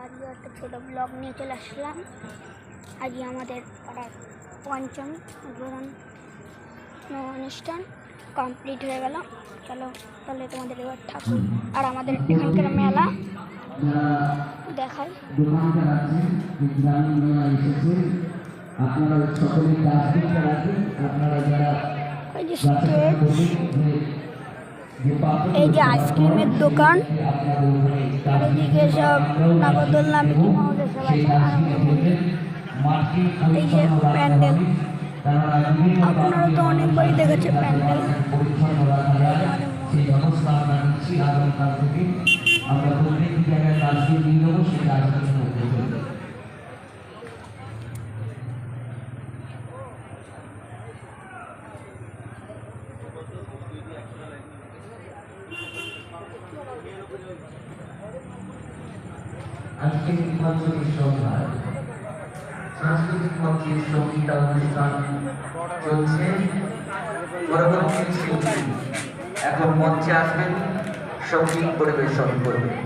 আজকে একটা ছোটো ব্লগ নিয়ে চলে আসলাম। আজকে আমাদের পাড়ার পঞ্চম উদ্বোধন অনুষ্ঠান কমপ্লিট হয়ে গেল। চলো তাহলে তোমাদের এবার ঠাকুর আর আমাদের এখানকার মেলা দেখাই। এই যে আইসক্রিমের দোকান, আর এদিকে সব নাগরদোলনা মিকি মাউস এসব আছে। এই যে প্যান্ডেল, আপনারা তো অনেকবারই দেখেছে প্যান্ডেল। আজকে পঞ্চমী সন্ধ্যায় সাংস্কৃতিক মঞ্চের সঙ্গীতা অনুষ্ঠান চলছে। পরবর্তী শিল্পী এখন মঞ্চে আসবেন, সঙ্গীত পরিবেশন করবেন।